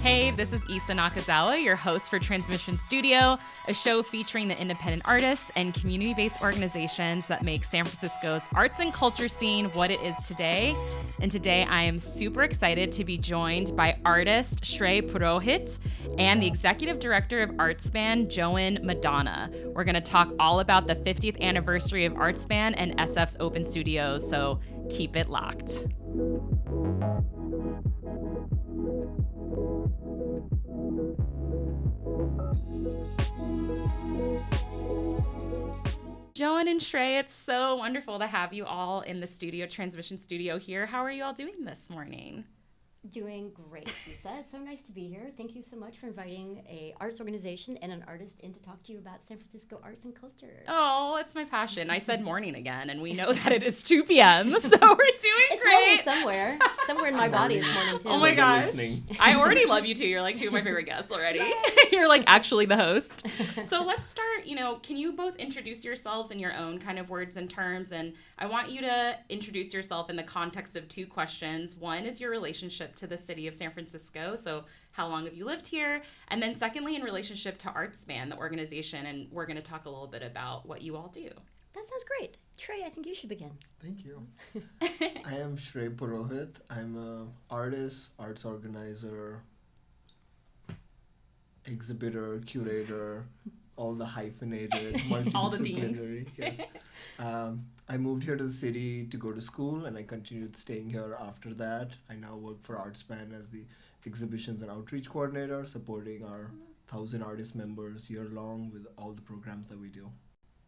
Hey, this is Issa Nakazawa, your host for Transmission Studio, a show featuring the independent artists and community-based organizations that make San Francisco's arts and culture scene what it is today. And today I am super excited to be joined by artist Shrey Purohit and the executive director of ArtSpan, Joen Madonna. We're going to talk all about the 50th anniversary of ArtSpan and SF's Open Studios, so keep it locked. Joen and Shrey, it's so wonderful to have you all in the studio, Transmission Studio here. How are you all doing this morning? Doing great, Lisa. It's so nice to be here. Thank you so much for inviting an arts organization and an artist in to talk to you about San Francisco arts and culture. Oh, it's my passion. I said morning again, and we know that it is 2 p.m., so we're doing it's great. Somewhere in my body it's morning too. Oh my gosh. I already love you two. You're like two of my favorite guests already. You're like actually the host. So let's start, can you both introduce yourselves in your own kind of words and terms? And I want you to introduce yourself in the context of two questions. One is your relationship to the city of San Francisco. So how long have you lived here? And then secondly, in relationship to ArtSpan, the organization, and we're going to talk a little bit about what you all do. That sounds great. Shrey, I think you should begin. Thank you. I am Shrey Purohit. I'm an artist, arts organizer, exhibitor, curator, all the hyphenated, multidisciplinary. All the themes. Yes. I moved here to the city to go to school, and I continued staying here after that. I now work for ArtSpan as the exhibitions and outreach coordinator, supporting our 1,000 artist members year-long with all the programs that we do.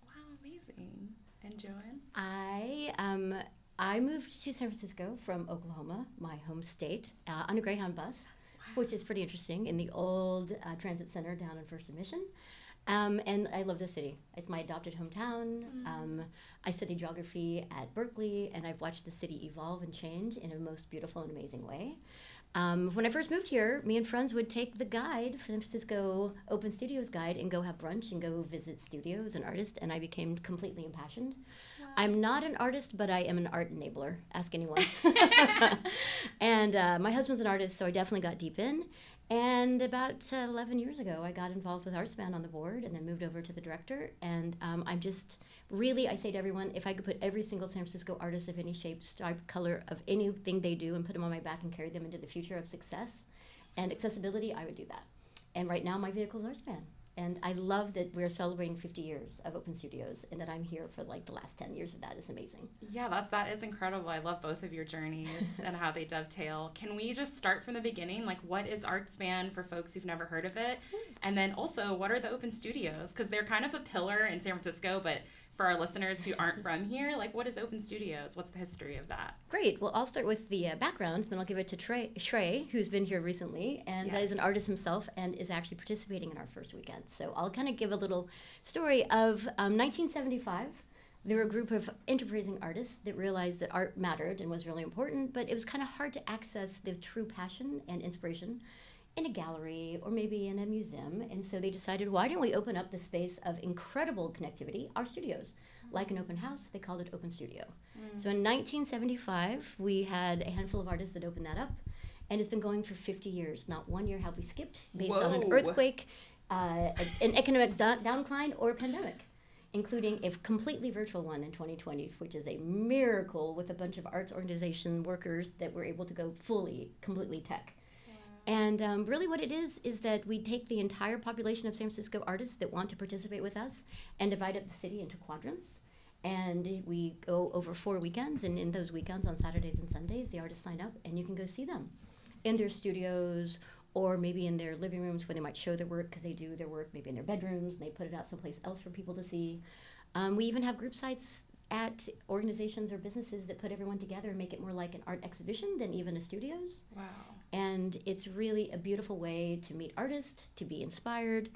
Wow, amazing. And Joen? I moved to San Francisco from Oklahoma, my home state, on a Greyhound bus, which is pretty interesting, in the old transit center down in First and Mission. And I love the city. It's my adopted hometown. I studied geography at Berkeley, and I've watched the city evolve and change in a most beautiful and amazing way. When I first moved here, me and friends would take the guide, San Francisco Open Studios guide, and go have brunch and go visit studios and artists, and I became completely impassioned. Wow. I'm not an artist, but I am an art enabler. Ask anyone. And my husband's an artist, so I definitely got deep in. And about 11 years ago, I got involved with ArtSpan on the board and then moved over to the director. And I'm just really, I say to everyone, if I could put every single San Francisco artist of any shape, stripe, color, of anything they do and put them on my back and carry them into the future of success and accessibility, I would do that. And right now, my vehicle is ArtSpan. And I love that we're celebrating 50 years of Open Studios and that I'm here for like the last 10 years of that. Is amazing. Yeah, that is incredible. I love both of your journeys and how they dovetail. Can we just start from the beginning? Like, what is ArtSpan for folks who've never heard of it? And then also, what are the Open Studios? Because they're kind of a pillar in San Francisco, but for our listeners who aren't from here, like, what is Open Studios? What's the history of that? Great. Well, I'll start with the background, then I'll give it to Shrey, who's been here recently and is an artist himself and is actually participating in our first weekend. So I'll kind of give a little story of 1975. There were a group of enterprising artists that realized that art mattered and was really important, but it was kind of hard to access the true passion and inspiration in a gallery or maybe in a museum. And so they decided, why don't we open up the space of incredible connectivity, our studios? Like an open house, they called it Open Studio. So in 1975, we had a handful of artists that opened that up, and it's been going for 50 years. Not 1 year have we skipped based on an earthquake, an economic downcline, or a pandemic, including a completely virtual one in 2020, which is a miracle with a bunch of arts organization workers that were able to go completely tech. And really what it is that we take the entire population of San Francisco artists that want to participate with us and divide up the city into quadrants. And we go over 4 weekends, and in those weekends, on Saturdays and Sundays, the artists sign up, and you can go see them in their studios or maybe in their living rooms where they might show their work, because they do their work maybe in their bedrooms, and they put it out someplace else for people to see. We even have group sites at organizations or businesses that put everyone together and make it more like an art exhibition than even a studio's. Wow. And it's really a beautiful way to meet artists, to be inspired,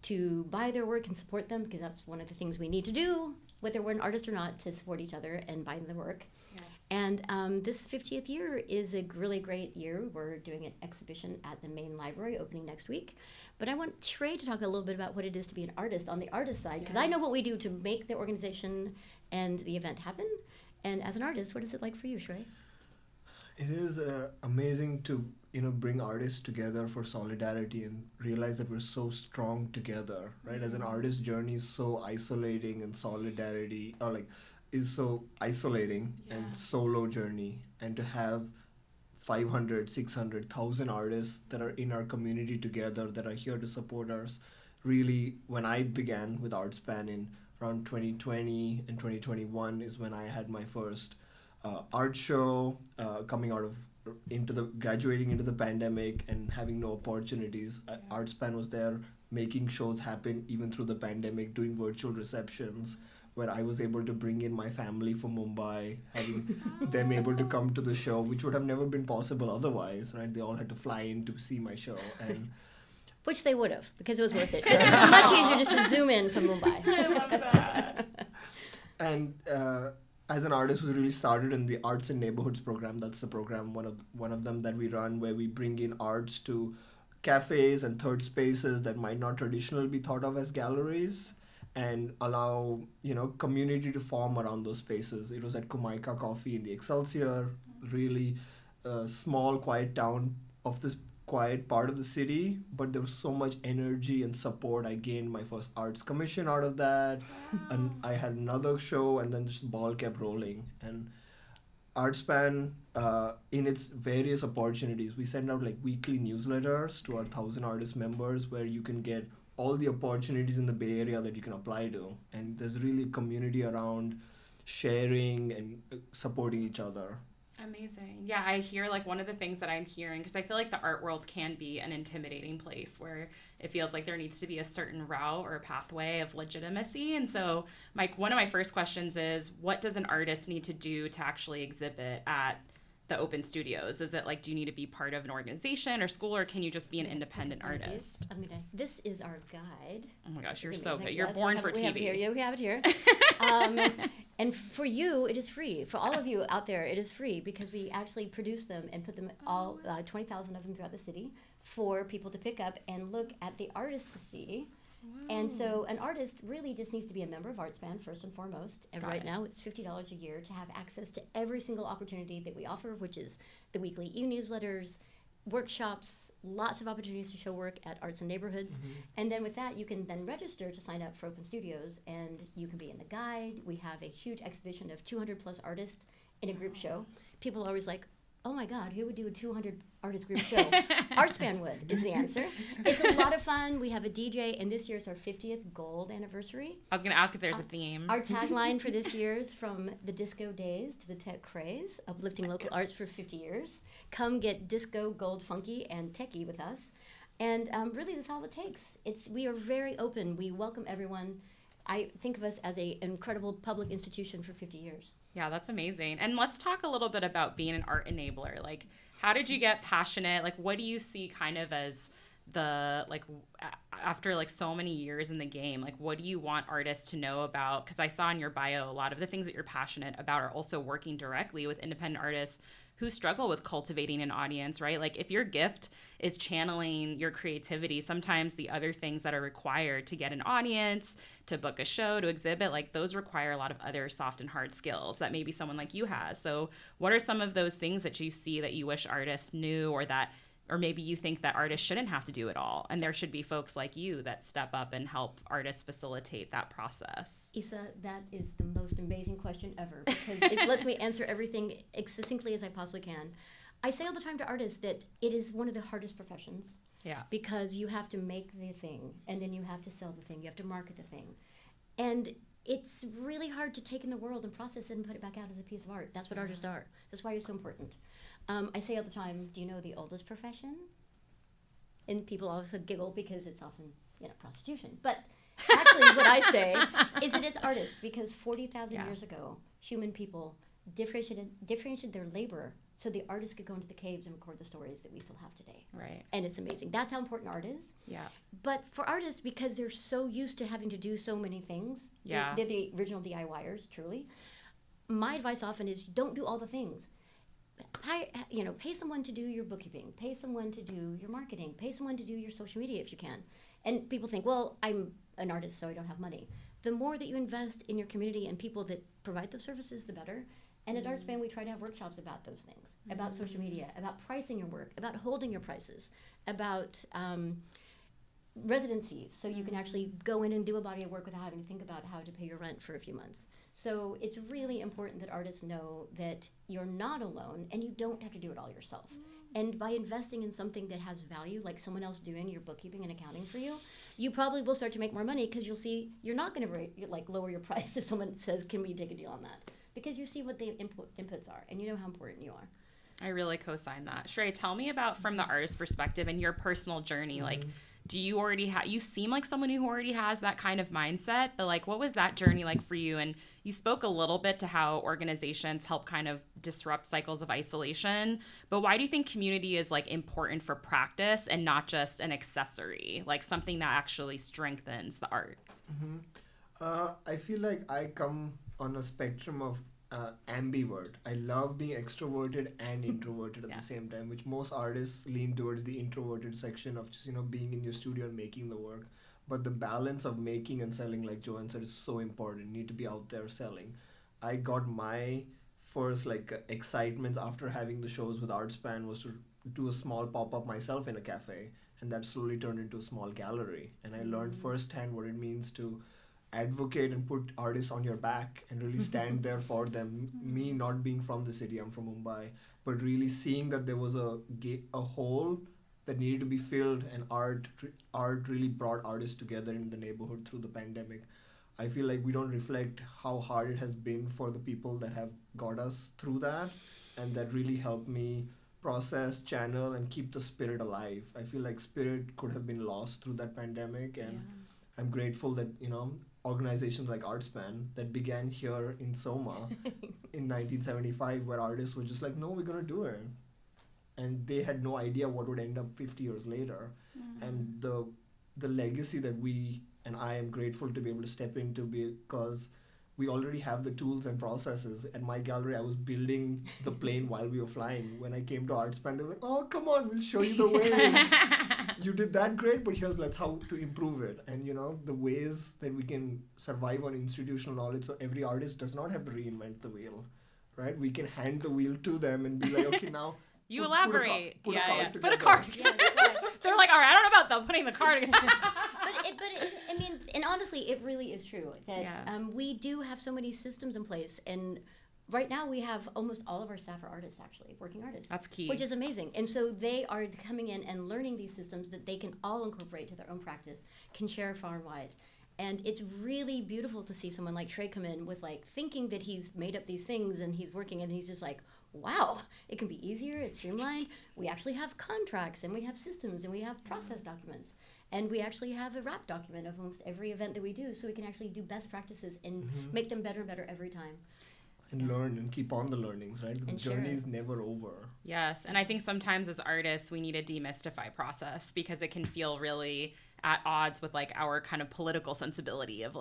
to buy their work and support them, because that's one of the things we need to do, whether we're an artist or not, to support each other and buy their work. Yes. And this 50th year is a really great year. We're doing an exhibition at the main library opening next week. But I want Shrey to talk a little bit about what it is to be an artist on the artist side, because I know what we do to make the organization and the event happen. And as an artist, what is it like for you, Shrey? It is amazing to bring artists together for solidarity and realize that we're so strong together, right? As an artist journey is so isolating, and solidarity is so isolating and solo journey, and to have 500, 600, 1,000 artists that are in our community together, that are here to support us. Really, when I began with ArtSpan in around 2020 and 2021 is when I had my first art show, coming out of graduating into the pandemic and having no opportunities. ArtSpan was there making shows happen even through the pandemic, doing virtual receptions where I was able to bring in my family from Mumbai, having them able to come to the show, which would have never been possible otherwise, right? They all had to fly in to see my show. And which they would have, because it was worth it. It was much easier just to zoom in from Mumbai. I love that. And as an artist who really started in the Arts in Neighborhoods program, that's the program, one of them that we run, where we bring in arts to cafes and third spaces that might not traditionally be thought of as galleries, and allow community to form around those spaces. It was at Kumaika Coffee in the Excelsior, really small, quiet town of this quiet part of the city, but there was so much energy and support. I gained my first arts commission out of that. Wow. And I had another show, and then just the ball kept rolling. And ArtSpan, in its various opportunities, we send out weekly newsletters to our 1,000 artist members where you can get all the opportunities in the Bay Area that you can apply to. And there's really a community around sharing and supporting each other. Amazing. Yeah, I hear one of the things that I'm hearing, because I feel like the art world can be an intimidating place where it feels like there needs to be a certain route or pathway of legitimacy. And so one of my first questions is, what does an artist need to do to actually exhibit at the open studios? Is it do you need to be part of an organization or school, or can you just be an independent artist? This is our guide. Oh my gosh, you're so good. You're born for TV. We have it here. And for you, it is free. For all of you out there, it is free, because we actually produce them and put them all, 20,000 of them throughout the city, for people to pick up and look at the artist to see. Wow. And so an artist really just needs to be a member of ArtSpan first and foremost. And right now it's $50 a year to have access to every single opportunity that we offer, which is the weekly e-newsletters, workshops, lots of opportunities to show work at Arts and Neighborhoods. Mm-hmm. And then with that, you can then register to sign up for open studios, and you can be in the guide. We have a huge exhibition of 200 plus artists in a group show. People are always like, oh my God, who would do a 200 artist group show? ArtSpan would, is the answer. It's a lot of fun. We have a DJ, and this year's our 50th gold anniversary. I was going to ask if there's a theme. Our tagline for this year's From the Disco Days to the Tech Craze, uplifting local arts for 50 years. Come get disco, gold, funky, and techie with us. And really, that's all it takes. We are very open. We welcome everyone. I think of us as an incredible public institution for 50 years. Yeah, that's amazing. And let's talk a little bit about being an art enabler. How did you get passionate? What do you see kind of as the, after so many years in the game, what do you want artists to know about? Because I saw in your bio, a lot of the things that you're passionate about are also working directly with independent artists who struggle with cultivating an audience, right? If your gift is channeling your creativity, sometimes the other things that are required to get an audience, to book a show, to exhibit, those require a lot of other soft and hard skills that maybe someone like you has. So what are some of those things that you see that you wish artists knew, or maybe you think that artists shouldn't have to do it all, and there should be folks like you that step up and help artists facilitate that process? Isa, that is the most amazing question ever, because it lets me answer everything as succinctly as I possibly can. I say all the time to artists that it is one of the hardest professions. Yeah. Because you have to make the thing, and then you have to sell the thing, you have to market the thing. And it's really hard to take in the world and process it and put it back out as a piece of art. That's what artists are. That's why you're so important. I say all the time, do you know the oldest profession? And people also giggle because it's often, prostitution. But actually what I say is it is artists, because 40,000 years ago, human people differentiated their labor so the artists could go into the caves and record the stories that we still have today. Right. And it's amazing. That's how important art is. Yeah. But for artists, because they're so used to having to do so many things, they're the original DIYers, truly. My advice often is don't do all the things. Pay someone to do your bookkeeping, pay someone to do your marketing, pay someone to do your social media if you can. And people think, well, I'm an artist, so I don't have money. The more that you invest in your community and people that provide those services, the better. And at ArtSpan, we try to have workshops about those things, about social media, about pricing your work, about holding your prices, about residencies, so you can actually go in and do a body of work without having to think about how to pay your rent for a few months. So it's really important that artists know that you're not alone and you don't have to do it all yourself. And by investing in something that has value, like someone else doing your bookkeeping and accounting for you, you probably will start to make more money because you'll see you're not going to lower your price if someone says, can we take a deal on that? Because you see what the inputs are and you know how important you are. I really co-sign that. Shrey, tell me about from the artist perspective and your personal journey. Like, do you already have, you seem like someone who already has that kind of mindset, but like, what was that journey like for you? And you spoke a little bit to how organizations help kind of disrupt cycles of isolation, but why do you think community is like important for practice and not just an accessory, like something that actually strengthens the art? I feel like I come on a spectrum of ambivert. I love being extroverted and introverted at the same time, which most artists lean towards the introverted section of just, being in your studio and making the work. But the balance of making and selling, like Joen said, is so important. You need to be out there selling. I got my first excitements after having the shows with ArtSpan was to do a small pop-up myself in a cafe, and that slowly turned into a small gallery. And I learned firsthand what it means to advocate and put artists on your back and really stand there for them. Me not being from the city, I'm from Mumbai, but really seeing that there was a hole that needed to be filled, and art really brought artists together in the neighborhood through the pandemic. I feel like we don't reflect how hard it has been for the people that have got us through that, and that really helped me process, channel, and keep the spirit alive. I feel like spirit could have been lost through that pandemic, and I'm grateful that, organizations like ArtSpan that began here in Soma in 1975, where artists were just like, no, we're going to do it. And they had no idea what would end up 50 years later. And the legacy that I am grateful to be able to step into, because we already have the tools and processes. At my gallery, I was building the plane while we were flying. When I came to ArtSpan, they were like, oh, come on, we'll show you the ways. You did that great, but here's how to improve it. And, the ways that we can survive on institutional knowledge, so every artist does not have to reinvent the wheel, right? We can hand the wheel to them and be like, okay, now... You elaborate. Put a card together. Put a card together. They're like, all right, I don't know about the putting the card together. And honestly, it really is true that we do have so many systems in place, and right now we have almost all of our staff are artists, actually, working artists. That's key. Which is amazing. And so they are coming in and learning these systems that they can all incorporate to their own practice, can share far and wide. And it's really beautiful to see someone like Shrey come in with thinking that he's made up these things and he's working, and he's just like, wow, it can be easier, it's streamlined. We actually have contracts, and we have systems, and we have process documents. And we actually have a wrap document of almost every event that we do, so we can actually do best practices and make them better and better every time. And learn and keep on the learnings, right? The journey is never over. Yes, and I think sometimes as artists, we need to demystify process, because it can feel really at odds with our kind of political sensibility of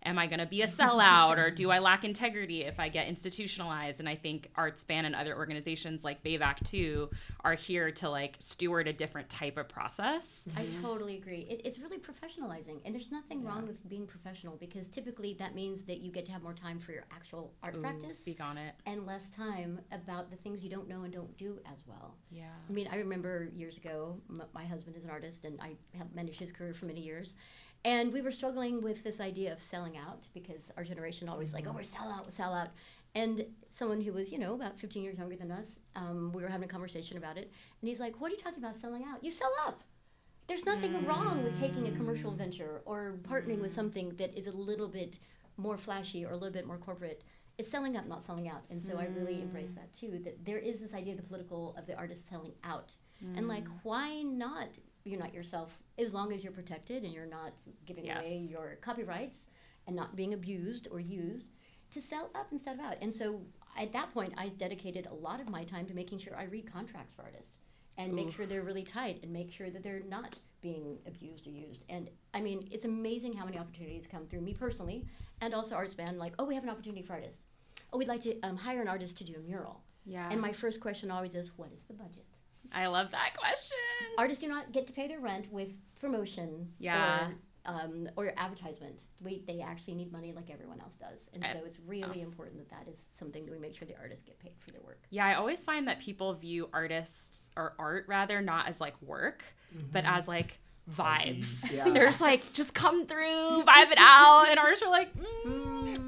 am I going to be a sellout, or do I lack integrity if I get institutionalized? And I think ArtSpan and other organizations like BAVAC too are here to steward a different type of process. I totally agree. It's really professionalizing, and there's nothing wrong with being professional, because typically that means that you get to have more time for your actual art practice. Speak on it. And less time about the things you don't know and don't do as well. Yeah. I mean, I remember years ago, my husband is an artist, and I have managed his career for many years. And we were struggling with this idea of selling out, because our generation always we're sell out. And someone who was, about 15 years younger than us, we were having a conversation about it. And he's like, what are you talking about selling out? You sell up. There's nothing wrong with taking a commercial venture or partnering with something that is a little bit more flashy or a little bit more corporate. It's selling up, not selling out. And so I really embrace that too, that there is this idea of the artist selling out. And why not unite yourself, as long as you're protected and you're not giving away your copyrights and not being abused or used, to sell up instead of out. And so at that point, I dedicated a lot of my time to making sure I read contracts for artists and make sure they're really tight and make sure that they're not being abused or used. And I mean, it's amazing how many opportunities come through me personally, and also ArtSpan, we have an opportunity for artists. Oh, we'd like to hire an artist to do a mural. Yeah. And my first question always is, what is the budget? I love that question. Artists do not get to pay their rent with promotion or or advertisement. They actually need money like everyone else does. And so it's really important that is something that we make sure the artists get paid for their work. Yeah, I always find that people view artists, or art rather, not as like work, but as like vibes. Yeah. They're just like, just come through, vibe it out. And artists are like,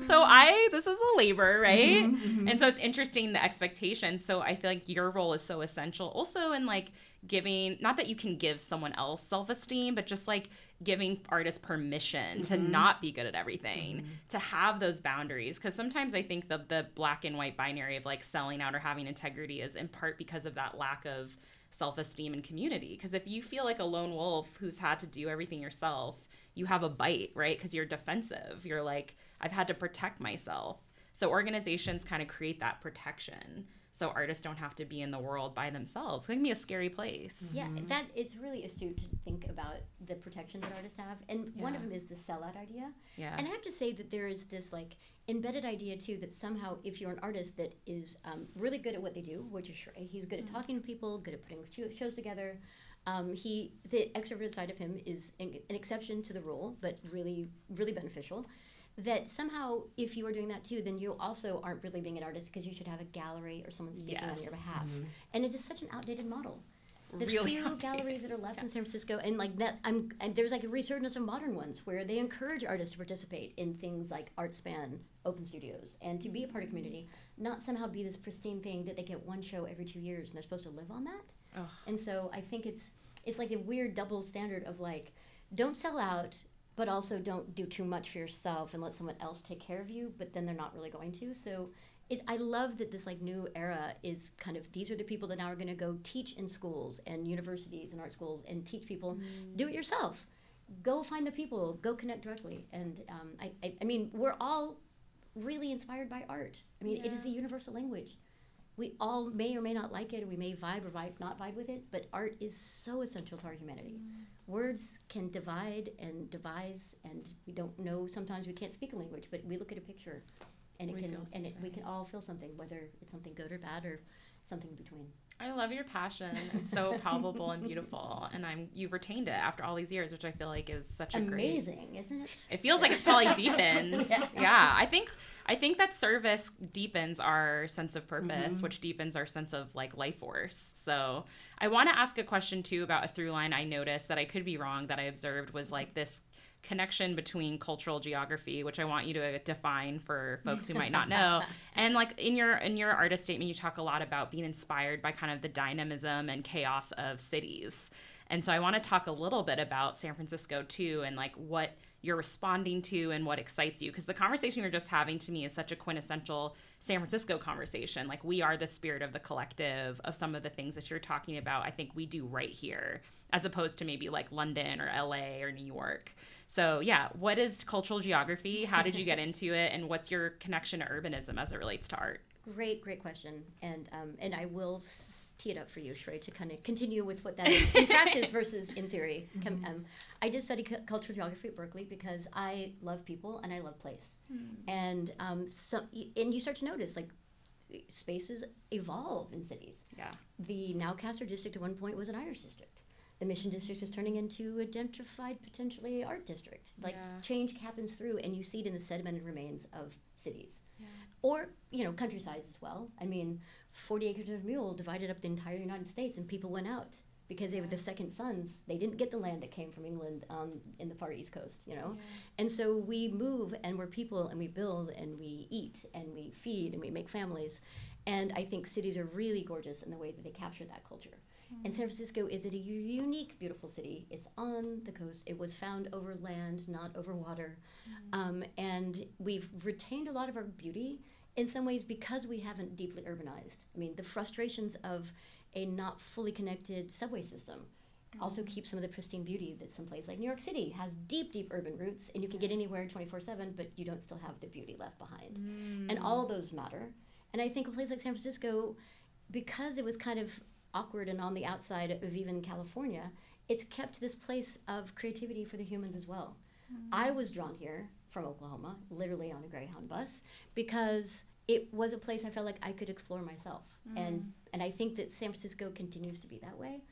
so this is a labor, right? And so it's interesting, the expectations. So I feel like your role is so essential also in like giving, not that you can give someone else self-esteem, but just like giving artists permission to not be good at everything, to have those boundaries. Because sometimes I think the black and white binary of like selling out or having integrity is in part because of that lack of self-esteem and community. Because if you feel like a lone wolf who's had to do everything yourself, you have a bite, right? Because you're defensive. You're like, I've had to protect myself. So organizations kind of create that protection, so artists don't have to be in the world by themselves. It can be a scary place. Yeah, that it's really astute to think about the protection that artists have. And one of them is the sellout idea. Yeah. And I have to say that there is this like embedded idea too that somehow if you're an artist that is really good at what they do, which is Shrey, he's good at talking to people, good at putting shows together. The extroverted side of him is an exception to the rule, but really, really beneficial. That somehow, if you are doing that too, then you also aren't really being an artist because you should have a gallery or someone speaking on your behalf. And it is such an outdated model. The Really few galleries that are left in San Francisco, and like that, and there's like a resurgence of modern ones where they encourage artists to participate in things like ArtSpan, open studios, and to be a part of community, not somehow be this pristine thing that they get one show every 2 years and they're supposed to live on that. Ugh. And so I think it's like a weird double standard of like, don't sell out, but also don't do too much for yourself and let someone else take care of you, but then they're not really going to. So I love that this like new era is kind of, these are the people that now are going to go teach in schools and universities and art schools and teach people, do it yourself. Go find the people, go connect directly. And I mean, we're all really inspired by art. I mean, it is the universal language. We all may or may not like it, or we may vibe or not vibe with it, but art is so essential to our humanity. Words can divide and devise, and we don't know, sometimes we can't speak a language, but we look at a picture and we can all feel something, whether it's something good or bad or something in between. I love your passion. It's so palpable and beautiful, and you've retained it after all these years, which I feel like is such a amazing, isn't it? It feels like it's probably deepened. Yeah, I think that service deepens our sense of purpose, which deepens our sense of like life force. So I want to ask a question too about a through line I noticed that I could be wrong, that I observed was like this connection between cultural geography, which I want you to define for folks who might not know. And like in your artist statement, you talk a lot about being inspired by kind of the dynamism and chaos of cities. And so I want to talk a little bit about San Francisco too, and like what you're responding to and what excites you, because the conversation you're just having to me is such a quintessential San Francisco conversation. Like, we are the spirit of the collective of some of the things that you're talking about. I think we do right here, as opposed to maybe like London or LA or New York. So yeah, what is cultural geography? How did you get into it? And what's your connection to urbanism as it relates to art? Great question. And I will tee it up for you, Shrey, to kind of continue with what that is in practice versus in theory. I did study cultural geography at Berkeley because I love people and I love place. And you start to notice, like, spaces evolve in cities. Yeah. The now Castro district at one point was an Irish district. The Mission district is turning into a gentrified, potentially art district. Like, change happens through, and you see it in the sedimented remains of cities. Yeah. Or, countrysides as well. I mean, 40 acres of mule divided up the entire United States, and people went out because they were the second sons. They didn't get the land that came from England in the far East Coast, Yeah. And so we move, and we're people, and we build, and we eat, and we feed, and we make families. And I think cities are really gorgeous in the way that they capture that culture. And San Francisco is a unique, beautiful city. It's on the coast. It was found over land, not over water. And we've retained a lot of our beauty in some ways because we haven't deeply urbanized. I mean, the frustrations of a not fully connected subway system also keep some of the pristine beauty that some place like New York City has deep, deep urban roots, and you can get anywhere 24/7, but you don't still have the beauty left behind. And all of those matter. And I think a place like San Francisco, because it was kind of awkward and on the outside of even California, it's kept this place of creativity for the humans as well. I was drawn here from Oklahoma, literally on a Greyhound bus, because it was a place I felt like I could explore myself. And I think that San Francisco continues to be that way.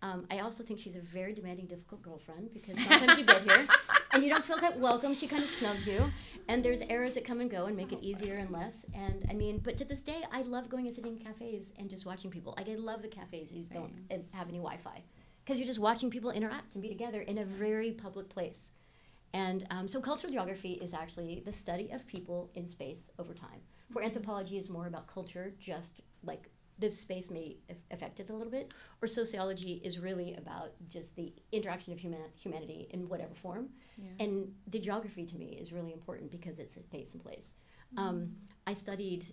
I also think she's a very demanding, difficult girlfriend, because sometimes you get here And you don't feel that welcome. She kind of snubs you. And there's eras that come and go and make it easier and less. And I mean, but to this day, I love going and sitting in cafes and just watching people. Like, I love the cafes that don't have any Wi-Fi. Because you're just watching people interact and be together in a very public place. And so cultural geography is actually the study of people in space over time. Where anthropology is more about culture, just like the space may affect it a little bit, or sociology is really about just the interaction of humanity in whatever form. Yeah. And the geography to me is really important because it's a face and place. I studied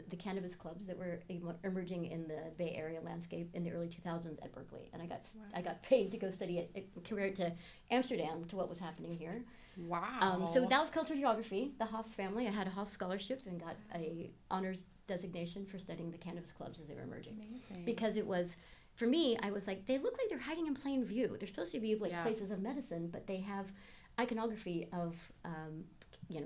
the cannabis clubs that were emerging in the Bay Area landscape in the early 2000s at Berkeley, and I got paid to go study it, compare it to Amsterdam, to what was happening here. Wow. So that was cultural geography, the Haas family. I had a Haas scholarship and got a honors designation for studying the cannabis clubs as they were emerging. Amazing. Because it was, for me, I was like, they look like they're hiding in plain view. They're supposed to be like places of medicine, but they have iconography of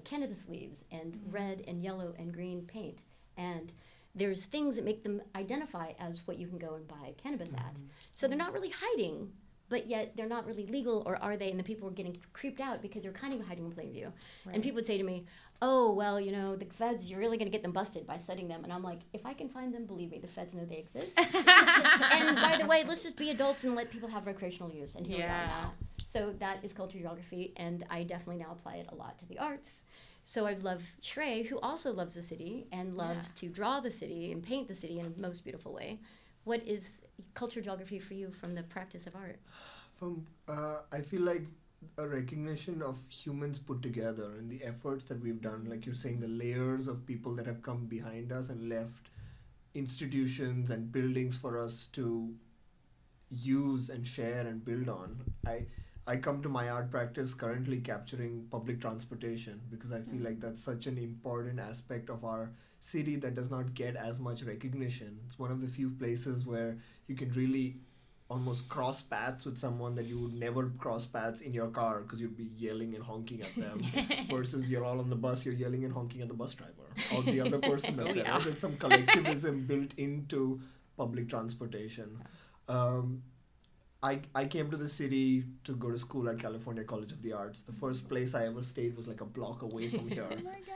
cannabis leaves and red and yellow and green paint. And there's things that make them identify as what you can go and buy cannabis at. So they're not really hiding, but yet they're not really legal, or are they? And the people were getting creeped out because they're kind of hiding in plain view. Right. And people would say to me, oh, well, the feds, you're really going to get them busted by studying them. And I'm like, if I can find them, believe me, the feds know they exist. And by the way, let's just be adults and let people have recreational use. And here we are now. So that is cultural geography, and I definitely now apply it a lot to the arts. So I love Shrey, who also loves the city and loves to draw the city and paint the city in a most beautiful way. What is cultural geography for you from the practice of art? I feel like a recognition of humans put together and the efforts that we've done, like you're saying, the layers of people that have come behind us and left institutions and buildings for us to use and share and build on. I come to my art practice currently capturing public transportation because I feel like that's such an important aspect of our city that does not get as much recognition. It's one of the few places where you can really almost cross paths with someone that you would never cross paths in your car because you'd be yelling and honking at them versus you're all on the bus, you're yelling and honking at the bus driver or the other person that's there. Right? There's some collectivism built into public transportation. I came to the city to go to school at California College of the Arts. The first place I ever stayed was like a block away from here,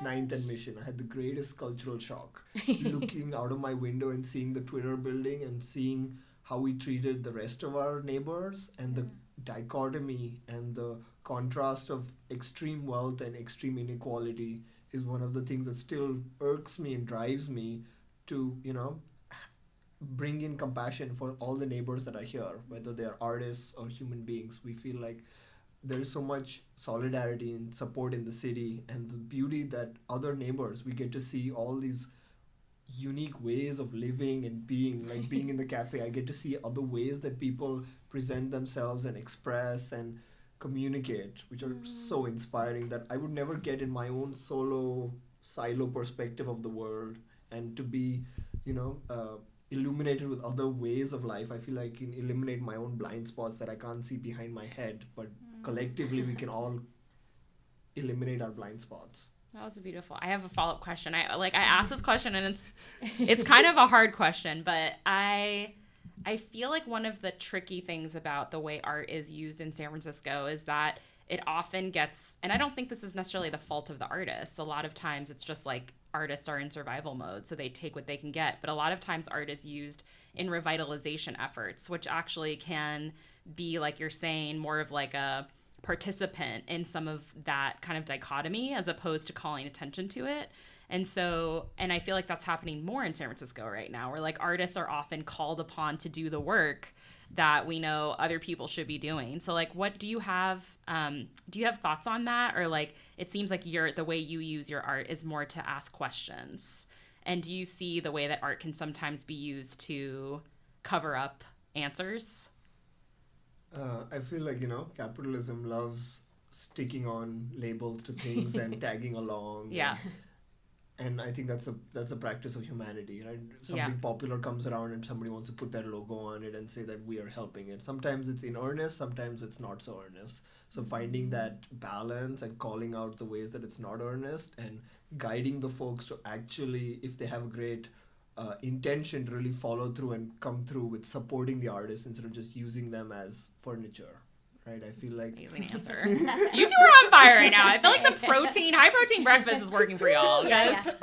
9th and Mission. I had the greatest cultural shock looking out of my window and seeing the Twitter building and seeing how we treated the rest of our neighbors, and the dichotomy and the contrast of extreme wealth and extreme inequality is one of the things that still irks me and drives me to, bring in compassion for all the neighbors that are here, whether they're artists or human beings. We feel like there is so much solidarity and support in the city, and the beauty that other neighbors, we get to see all these unique ways of living and being, like being in the cafe. I get to see other ways that people present themselves and express and communicate, which are so inspiring that I would never get in my own silo perspective of the world. And to be, illuminated with other ways of life, I feel like I can eliminate my own blind spots that I can't see behind my head, but collectively we can all eliminate our blind spots. That was beautiful. I have a follow-up question. I asked this question and it's kind of a hard question, but I feel like one of the tricky things about the way art is used in San Francisco is that it often gets, and I don't think this is necessarily the fault of the artists. A lot of times it's just like artists are in survival mode, so they take what they can get. But a lot of times art is used in revitalization efforts, which actually can be, like you're saying, more of like a participant in some of that kind of dichotomy as opposed to calling attention to it. And I feel like that's happening more in San Francisco right now, where like artists are often called upon to do the work that we know other people should be doing. So like, what do you have thoughts on that? Or like, it seems like the way you use your art is more to ask questions. And do you see the way that art can sometimes be used to cover up answers? I feel like, capitalism loves sticking on labels to things and tagging along. Yeah. And I think that's a practice of humanity, right? Something popular comes around and somebody wants to put their logo on it and say that we are helping it. Sometimes it's in earnest, sometimes it's not so earnest. So finding that balance and calling out the ways that it's not earnest and guiding the folks to actually, if they have great intention, to really follow through and come through with supporting the artists instead of just using them as furniture. right? I feel like amazing answer. You two are on fire right now. I feel like the high protein breakfast is working for y'all, guys.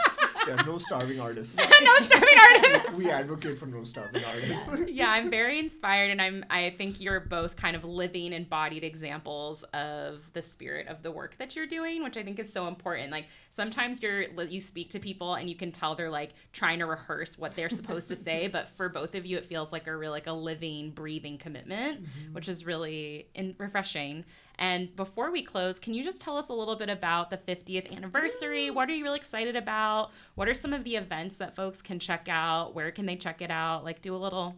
Yeah, no starving artists. No starving artists. We advocate for no starving artists. Yeah, I'm very inspired, and I think you're both kind of living, embodied examples of the spirit of the work that you're doing, which I think is so important. Like sometimes you speak to people and you can tell they're like trying to rehearse what they're supposed to say, but for both of you, it feels like a living, breathing commitment, which is really refreshing. And before we close, can you just tell us a little bit about the 50th anniversary? What are you really excited about? What are some of the events that folks can check out? Where can they check it out? Like do a little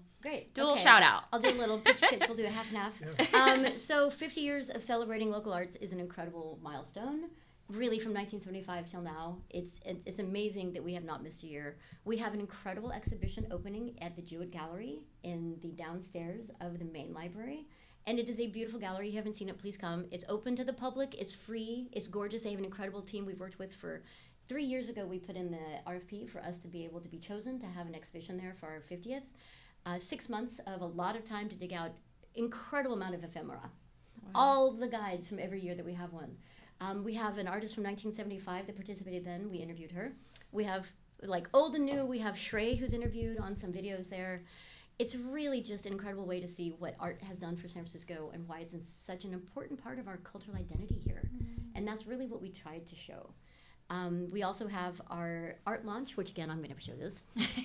shout out. I'll do a little pitch. We'll do a half and half. Yeah. So 50 years of celebrating local arts is an incredible milestone. Really, from 1975 till now, it's amazing that we have not missed a year. We have an incredible exhibition opening at the Jewett Gallery in the downstairs of the main library. And it is a beautiful gallery. If you haven't seen it, please come. It's open to the public. It's free. It's gorgeous. They have an incredible team we've worked with for 3 years ago. We put in the RFP for us to be able to be chosen to have an exhibition there for our 50th. 6 months of a lot of time to dig out incredible amount of ephemera. Wow. All the guides from every year that we have one. We have an artist from 1975 that participated then. We interviewed her. We have like old and new. We have Shrey who's interviewed on some videos there. It's really just an incredible way to see what art has done for San Francisco and why it's such an important part of our cultural identity here. And that's really what we tried to show. We also have our ArtLaunch, which again, I'm going to show this.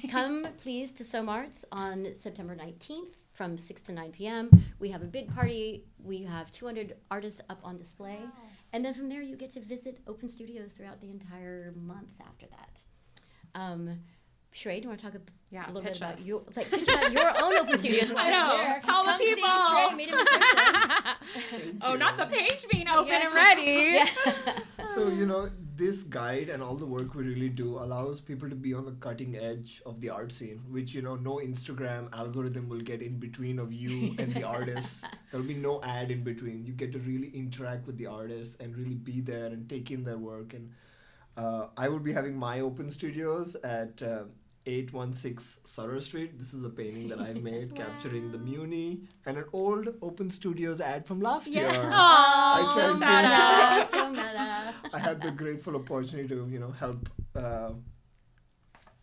Come please to SoMarts on September 19th from 6 to 9 p.m. We have a big party. We have 200 artists up on display. Wow. And then from there, you get to visit open studios throughout the entire month after that. Shrey, do you want to talk a little bit about pitch about your own open studios? I know. Tell the people. Shrey, meet him in person. Oh, not the page being open and ready. Yeah. So, this guide and all the work we really do allows people to be on the cutting edge of the art scene, which, no Instagram algorithm will get in between of you and the artists. There'll be no ad in between. You get to really interact with the artists and really be there and take in their work. And I will be having my open studios at 816 Sutter Street. This is a painting that I've made capturing the Muni and an old Open Studios ad from last year. Aww, so meta. I had the grateful opportunity to, help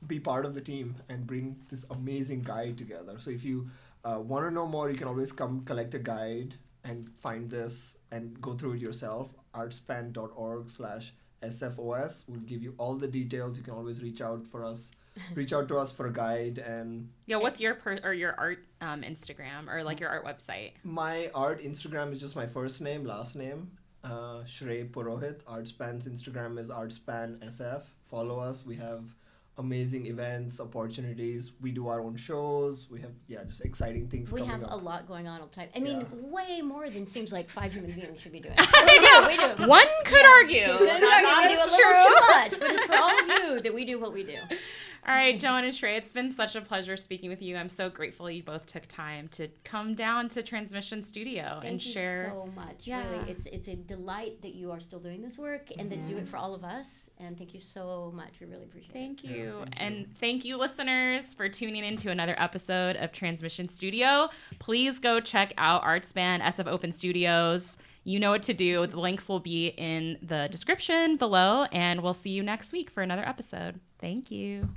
be part of the team and bring this amazing guide together. So if you want to know more, you can always come collect a guide and find this and go through it yourself. artspan.org/SFOS will give you all the details. You can always reach out to us for a guide. And what's your art Instagram or like your art website? My art Instagram is just my first name, last name, Shrey Purohit. ArtSpan's Instagram is ArtSpanSF. Follow us. We have amazing events, opportunities. We do our own shows. We have just exciting things coming up. We have a lot going on all the time. I mean, way more than seems like 5 human beings should be doing. We do. One could argue. We do a little too much, but it's for all of you that we do what we do. All right, Joen and Shrey, it's been such a pleasure speaking with you. I'm so grateful you both took time to come down to Transmission Studio and share. Thank you so much. Yeah. Really, it's a delight that you are still doing this work and that you do it for all of us. And thank you so much. We really appreciate it. Thank you. And thank you, listeners, for tuning in to another episode of Transmission Studio. Please go check out ArtSpan, SF Open Studios. You know what to do. The links will be in the description below, and we'll see you next week for another episode. Thank you.